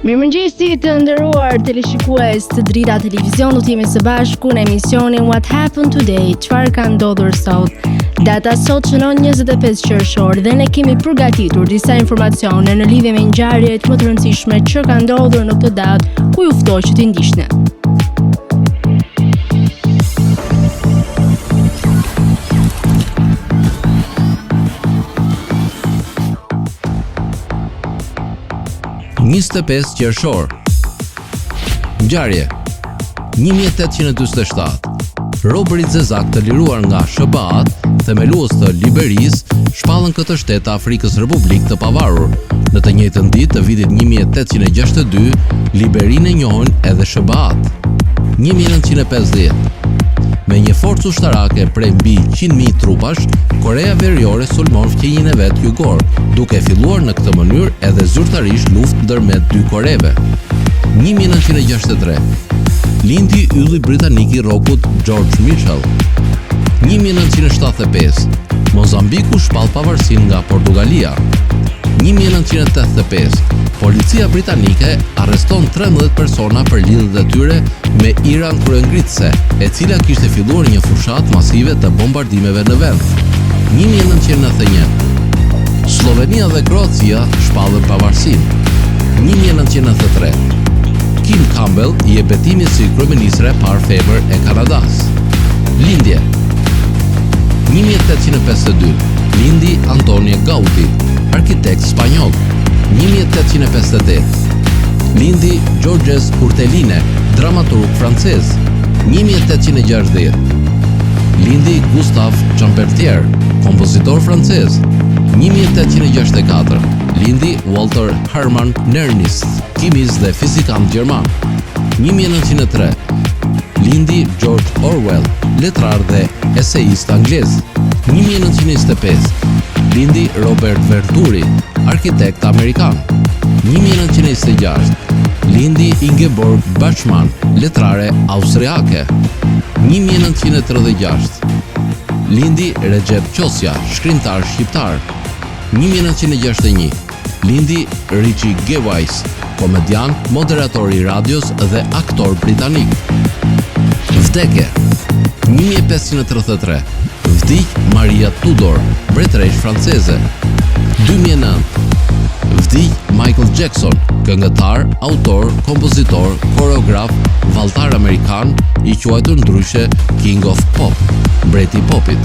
Mirëmëngjesi të nderuar teleshikues të Drita Televizion, do të jemi së bashku në emisionin What Happened Today, çfarë ka ndodhur sot. Data sot shënon 25 qershor dhe ne kemi përgatitur disa informacione në lidhje me ngjarjet më të rëndësishme që kanë ndodhur në këtë datë, ku ju ftoj që t'i ndiqni. –25 qershor. Ngjarje 1847. Robërit zezak të liruar nga SBA-t, themelues të Liberisë, shpallën këtë shtet të Afrikës Republikë të Pavarur. Në të njëjtën ditë të vitit 1862, Liberinë e njohën edhe SBA-t. 1950. Me një forcë ushtarake prej mbi 100.000 trupash, Korea Veriore sulmon fqinjin e vet jugor, duke filluar në këtë mënyrë edhe zyrtarisht luftë ndërmjet dy Koreve. 1963. Lindi ylli britanik I rrokut George Mitchell. 1975. Mozambiku shpall pavarësinë nga Portugalia. 1985. Policia britanike arreston 13 persona për lidhjet e tyre me Iran kryengritëse, e cila kishte filluar një fushat masive të bombardimeve në vend. 1991. Slovenia dhe Kroacia shpallën pavarësinë. 1993. Kim Campbell I jep betimin si kryeministre parë femër e Kanadas. Lindje 1852. Lindi Antonio Gaudí, arkitekt spanjoll. 1858. Lindi Georges Courteline, dramaturg francez. 1860. Lindi Gustave Chambertier, kompozitor francez. 1864. Lindi Walter Hermann Nernst, kimist dhe fizikant gjerman. 1903. Lindi George Orwell, letrar dhe eseist anglez. 1925. Lindi Robert Venturi, arkitekt amerikan. 1926. Lindi Ingeborg Bachmann, letrare austriake. 1936. Lindi Recep Qosja, shkrimtar shqiptar. 1961. Lindi Richie Gervais, komedian, moderator I radios dhe aktor britanik. Vdekje 1533. Vdiq Maria Tudor, mbretëresh franceze. 2009. Vdiq Michael Jackson, këngëtar, autor, kompozitor, koreograf, valltar amerikan, I quajtur ndryshe King of Pop, mbreti I popit.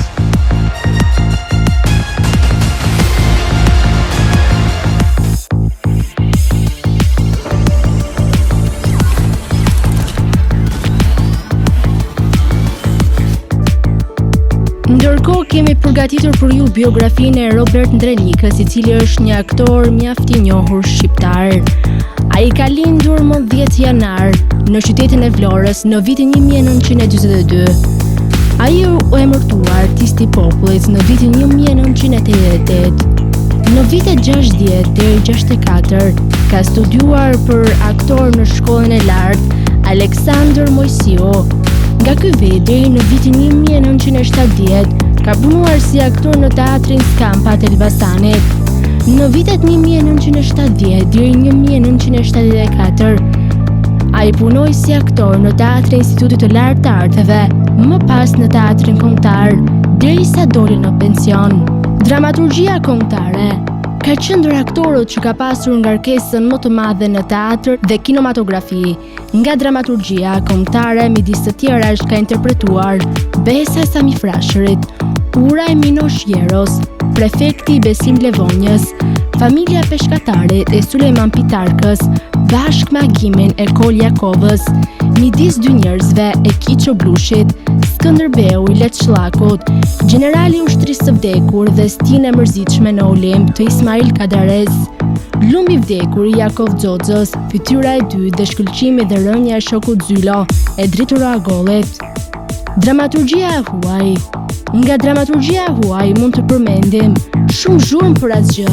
Ndërkohë kemi përgatitur për ju biografinë e Robert Ndrenikës, I cili është një aktor mjaft I njohur shqiptar. Ai ka lindur më 10 janar në qytetin e Vlorës në vitin 1942. Ai u emërtua artisti I popullit në vitin 1988. Në vitet 60 deri 64 ka studiuar për aktor në shkollën e lartë Aleksandër Mojsiu. Nga ky vit deri në vitin 1970 ka punuar si aktor në teatrin Skampa të Elbasanit. Në vitet 1970 deri 1974 ai punoi si aktor në teatrin Institutit të Lartë të Arteve, më pas në teatrin kombëtar, derisa doli në pension. Dramaturgjia kombëtare ka qenë aktorët që ka pasur ngarkesën më të madhe në teatr dhe kinematografi. Nga dramaturgjia kombëtare midis të tjerash ka interpretuar Besa Samifrashërit, Ura e Minosh Jeros, Prefekti Besim Levonjës, Familja Peshkatarit e Sulejman Pitarkës, bashkë me agimin e Kol Jakovës, midis dy njerëzve e Kiço Blushit, Skënderbeu I Letshllakut, Generali I ushtrisë së vdekur dhe stinë e mërzitshme në Olimp të Ismail Kadarez, Lumbi I vdekur I Jakov Xoxos, Fytyra e 2 dhe shkëlqimi dhe rënja e shokut Zylo e dritur Agollit. Dramaturgjia e huaj. Nga dramaturgjia e huaj mund të përmendim Shumë zhurmë për asgjë,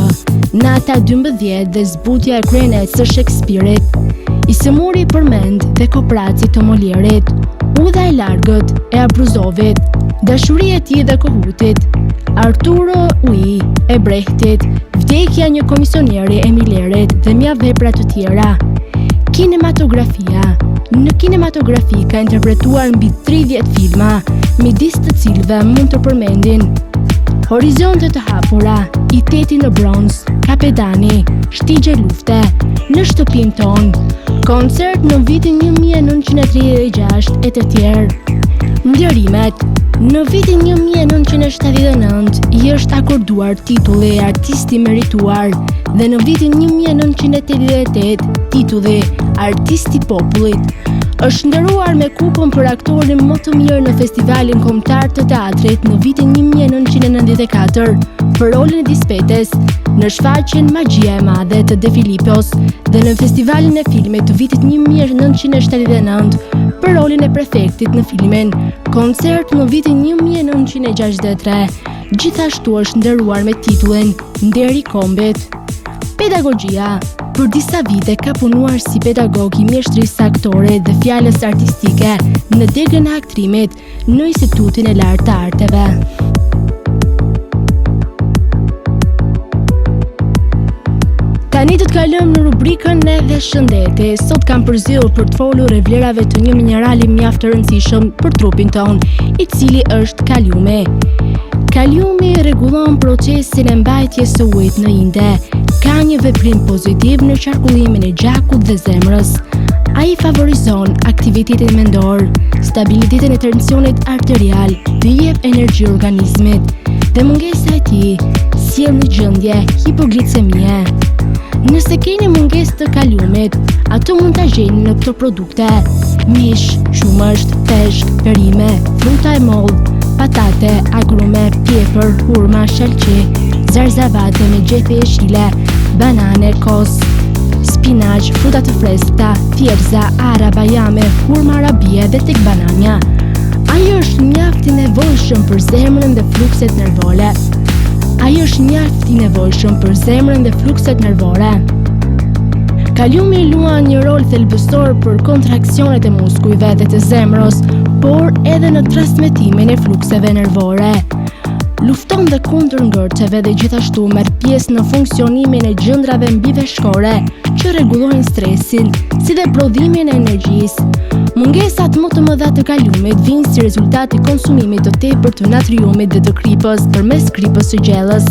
Nata 12 dhe Zbutja e Krenet së Shakespeare-it, I Sëmuri përmend dhe Kopraci të Molierit, Udha e largët e Abruzovit, Dashuria e tij dhe Kohutit, Arturo Ui e Brechtit, Vdekja një komisioneri e Millerit dhe mja vepra të tjera. Kinematografia. Në kinematografi ka interpretuar mbi 30 filma, midis të cilëve mund të përmendin Horizonte të hapura, I teti në bronz, Kapedani, Shtigje lufte, Në shtëpinë tonë, koncert në vitin 1936 e të tjerë. Ndërimet. Në vitin 1979 I është akorduar titulli Artisti merituar dhe në vitin 1988 titulli Artisti popullit. Është nderuar me kupën për aktorin më të mirë në Festivalin Kombëtar të Teatrit në vitin 1994 për rolin e Dispetes në shfaqjen Magjia e Madhe të De Filipos dhe në Festivalin e Filmit të vitit 1979 për rolin e prefektit në filmin Koncert në vitin 1963. Gjithashtu është nderuar me titullin Nderi I Kombit. Pedagogjia. Për disa vite ka punuar si pedagog I mjeshtrisë aktore dhe fjalës artistike në degën e aktrimit në Institutin e Lartë të Arteve. Tani do të kalojmë në rubrikën e dhe shëndeti. Sot kam përzgjedhur për të folur e vlerave të një minerali mjaft të rëndësishëm për trupin ton, I cili është kaliumi. Kaliumi rregullon procesin e mbajtjes së ujit në inde. Ka një veprim pozitiv në qarkullimin e gjakut dhe zemrës. Ai favorizon aktivitetin mendor, stabilitetin e tensionit arterial dhe jep energji organizmit. Dhe mungesa e tij sjell në gjendje hipoglicemie. Nëse keni mungesë të kaliumit, ato mund ta gjeni në këto produkte: mish, shumësht, peshk, perime, fruta e mollë, patate, agrume, pjepër, hurma, shalqe, zarzavate me gjethe jeshile, banane, kos, spinaq, fruta të freskëta, thjerza, ara, bajame, hurma arabie dhe tek banania. Ai është mjaft I nevojshëm për zemrën dhe flukset nervore. Kaliumi luan një rol thelbësor për kontraksionet e muskujve dhe të zemrës, por edhe në transmetimin e flukseve nervore. Lufton dhe kundër ngërçeve dhe gjithashtu merr pjesë në funksionimin e gjendrave mbiveshkore që rregullojnë stresin, si dhe prodhimin e energjisë. Mungesat më të mëdha të kaliumit vijnë si rezultat I konsumimit të tepërt të natriumit dhe të kripës përmes kripës së gjellës.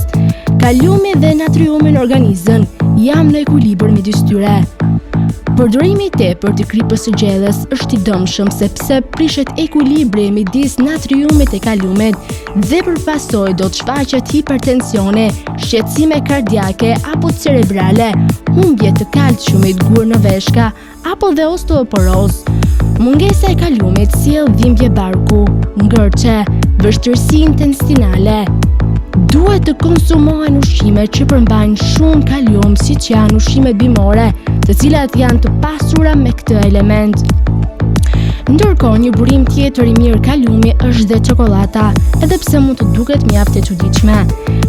Kaliumi dhe natriumi në organizëm janë në ekuilibër midis tyre. Përdorimi I tepërt I kripës së gjellës është I dëmshëm sepse prishet ekuilibri midis natriumit e kaliumit dhe përpasoj do të shfaqet hipertensione, shqetësime kardiake apo cerebrale, humbje të kalciumit gur në veshka apo dhe osteoporoz. Mungesa e kaliumit sjell dhimbje barku, ngërçe, vështirësi intestinale. Duhet të konsumohen ushqime që përmbajnë shumë kalium, siç janë ushqimet bimore, të cilat janë të pasura me këtë element. Ndërkohë, një burim tjetër I mirë kaliumi është dhe çokolata, edhe pse mund të duket mjaft e çuditshme.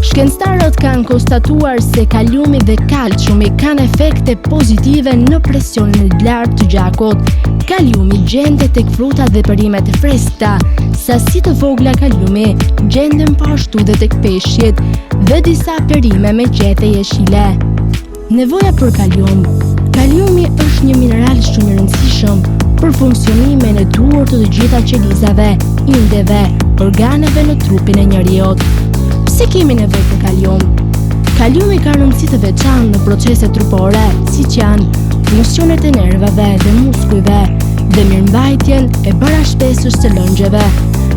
Shkencëtarët kanë konstatuar se kaliumi dhe kalciumi kanë efekte pozitive në presionin e lartë të gjakut. Kaliumi gjendet tek frutat dhe perimet e freskëta. Sasi të vogla kaliumi gjenden po ashtu dhe tek peshqit dhe disa perime me gjethe jeshile. Nevoja për kalium. Kaliumi është një mineral shumë I rëndësishëm për funksionimin e duhur të gjitha qelizave, indeve, organeve në trupin e njeriut. Pse kemi nevojë për kalium? Kaliumi ka rëndësi të veçantë në proceset trupore, siç janë funksionet e nervave dhe muskujve dhe mirëmbajtjen e barashpesës së lëngjeve.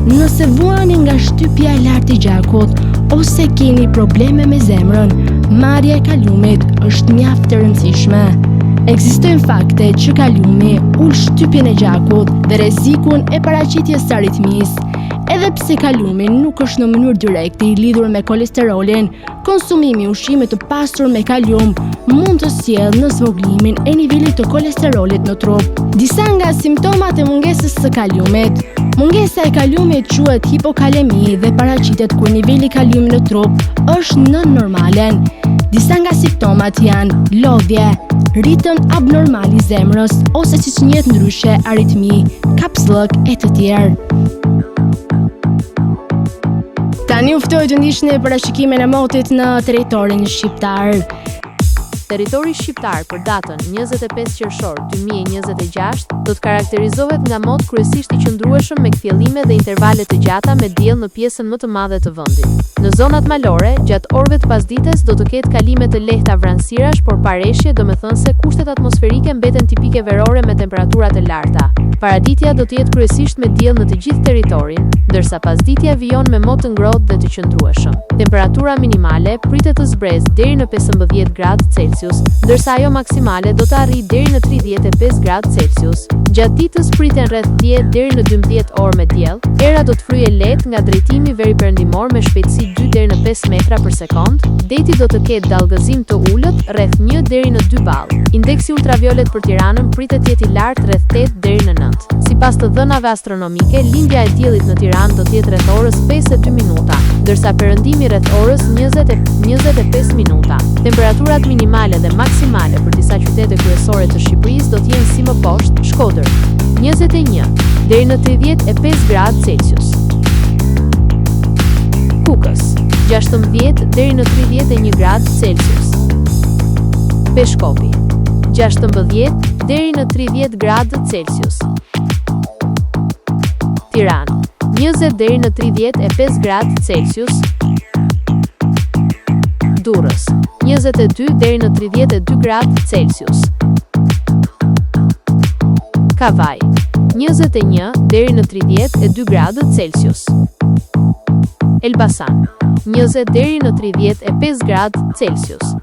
Nëse vuani nga shtypja e lartë I gjakut ose keni probleme me zemrën, marrja e kaliumit është mjaft e rëndësishme. Ekzistojnë fakte që kaliumi ul shtypjen e gjakut dhe rrezikun e paraqitjes së aritmisë. Edhe pse kaliumi nuk është në mënyrë direkte I lidhur me kolesterolin, konsumimi I ushqimeve të pasur me kalium mund të sjellë në zvogëlimin e nivelit të kolesterolit në trup. Disa nga simptomat e mungesës së kaliumit. Mungesa e kaliumit quhet hipokalemi dhe paraqitet kur niveli I kaliumit në trup është nën normalen. Disa nga simptomat janë lodhje, ritëm abnormal I zemrës ose siç njihet ndryshe aritmi, kapsllëk e të tjerë. Tani u ftoj të ndiqni parashikimin e motit në territorin shqiptar. Territori shqiptar për datën 25 qershor 2026 do të karakterizohet nga mod kryesisht I qëndrueshëm me kthjellime dhe intervale të gjata me diell në pjesën më të madhe të vendit. Në zonat malore, gjatë orëve të pasdites do të ketë kalime të lehta vranësirash, por pareshje, domethënse kushtet atmosferike mbeten tipike verore me temperatura të larta. Paraditja do të jetë kryesisht me diell në të gjithë territorin, ndërsa pasditja vijon me mod të ngrohtë dhe të qëndrueshëm. Temperatura minimale pritet të zbresë deri në 15 gradë Celsius, ndërsa ajo maksimale do të arrijë deri në 35 gradë Celsius. Gjatë ditës priten rreth 10 deri në 12 orë me diell. Era do të fryejë lehtë nga drejtimi veriperëndimor me shpejtësi 2 deri në 5 metra për sekond. Deti do të ketë dallgëzim të ulët rreth 1 deri në 2 ball. Indeksi ultraviolet për Tiranën pritet të jetë I lartë rreth 8 deri në 9. Sipas të dhënave astronomike, lindja e diellit në Tiranë do të jetë rreth orës 5:02 minuta, ndërsa perëndimi rreth orës 20:25 minuta. Temperaturat minimale dhe maksimale për disa qytete kryesore të Shqipërisë do të jenë si më poshtë: Shkodër 21 deri në 35 gradë Celsius, Kukës 16 deri në 31 gradë Celsius, Peshkopi 16 deri në 30 gradë Celsius, Tiranë 20 deri në 35 gradë Celsius, Durrës 22 deri në 32 gradë Celsius, Kavaj 21 deri në 32 gradë Celsius, Elbasan 20 deri në 35 gradë Celsius,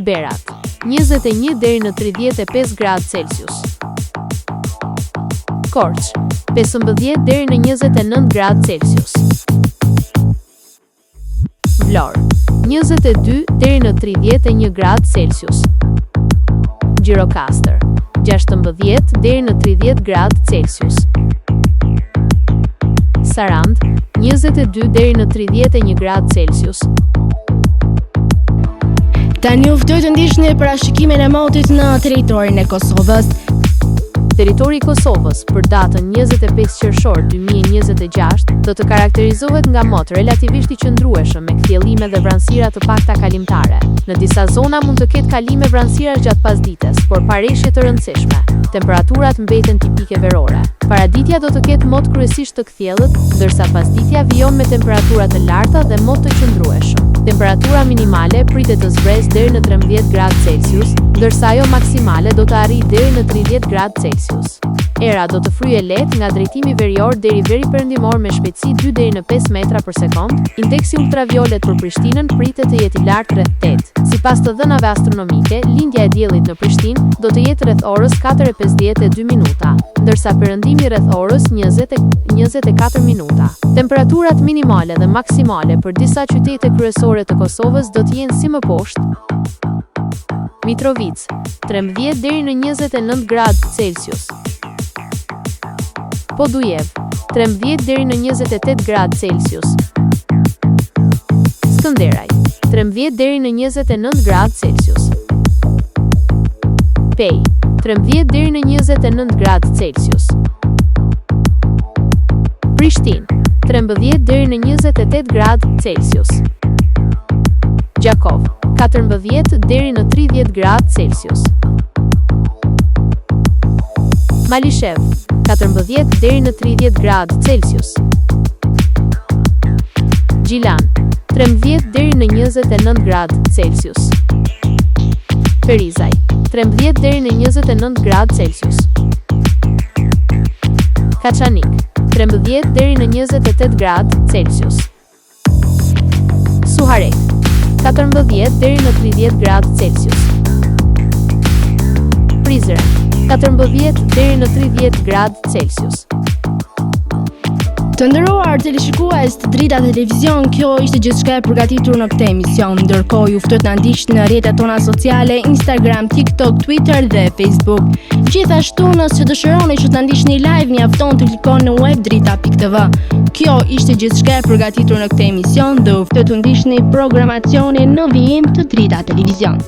Berat 21 deri në 35 gradë Celsius, Korç 15 deri në 29 gradë Celsius, Vlorë 22 deri në 31 gradë Celsius, Gjirokastër 16 deri në 30 gradë Celsius, Sarand 22 deri në 31 gradë Celsius. Tani u ftoj të ndiqni parashikimin e motit në territorin e Kosovës. Territori I Kosovës për datën 25 qershor 2026 do të karakterizohet nga mod relativisht I qëndrueshëm me kthjellime dhe vranësira të pakta kalimtare. Në disa zona mund të ketë kalime vranësirash gjatë pasdites, por pareshje të rëndësishme. Temperaturat mbeten tipike verore. Paraditja do të ketë mod kryesisht të kthjellët, ndërsa pasditja vijon me temperatura të larta dhe mod të qëndrueshëm. Temperatura minimale pritet të zbresë deri në 13 gradë Celsius, ndërsa ajo maksimale do të arrijë deri në 30 gradë Celsius. Era do të fryejë lehtë nga drejtimi verior deri veriperëndimor me shpejtësi 2 deri në 5 metra për sekond. Indeksi ultraviolet për Prishtinën pritet të jetë I lartë rreth 8. Sipas të dhënave astronomike, lindja e diellit në Prishtinë do të jetë rreth orës 4:52 minuta, ndërsa perëndimi rreth orës 20:24 minuta. Temperaturat minimale dhe maksimale për disa qytete kryesore të Kosovës do të jenë si më poshtë: Mitrovica 13 deri në 29 gradë Celsius, Podujev 13 deri në 28 gradë Celsius, Skënderaj 13 deri në 29 gradë Celsius, Pej 13 deri në 29 gradë Celsius, Prishtinë 13 deri në 28 gradë Celsius, Gjakov 14 deri në 30 gradë Celsius, Malishev 14 deri në 30 gradë Celsius, Gjilan 13 deri në 29 gradë Celsius, Perizaj 13 deri në 29 gradë Celsius, Kaçanik 13 deri në 28 gradë Celsius, Suharek 14 deri në 30 gradë Celsius, Prizren 14 deri në 30 gradë Celsius. Të nderuar teleshikues të Drita Televizion, kjo ishte gjithçka e përgatitur në këtë emision. Ndërkohë ju ftoj të na ndiqni në rrjetet tona sociale, Instagram, TikTok, Twitter dhe Facebook. Gjithashtu, nëse dëshironi që të na ndiqni live, mjafton të klikoni në web drita.tv. Kjo ishte gjithçka e përgatitur në këtë emision dhe ju ftoj të ndiqni programacionin në vijim të Drita Televizion.